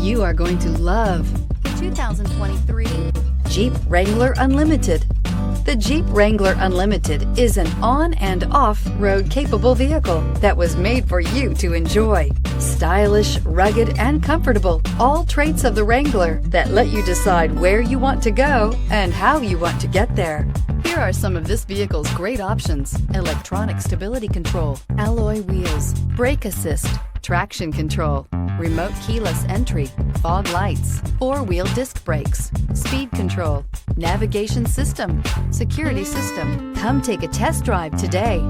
You are going to love the 2023 Jeep Wrangler Unlimited. The Jeep Wrangler Unlimited is an on and off-road capable vehicle that was made for you to enjoy. Stylish, rugged, and comfortable, all traits of the Wrangler that let you decide where you want to go and how you want to get there. Here are some of this vehicle's great options: electronic stability control, alloy wheels, brake assist, traction control, remote keyless entry, fog lights, four-wheel disc brakes, speed control, navigation system, security system. Come take a test drive today.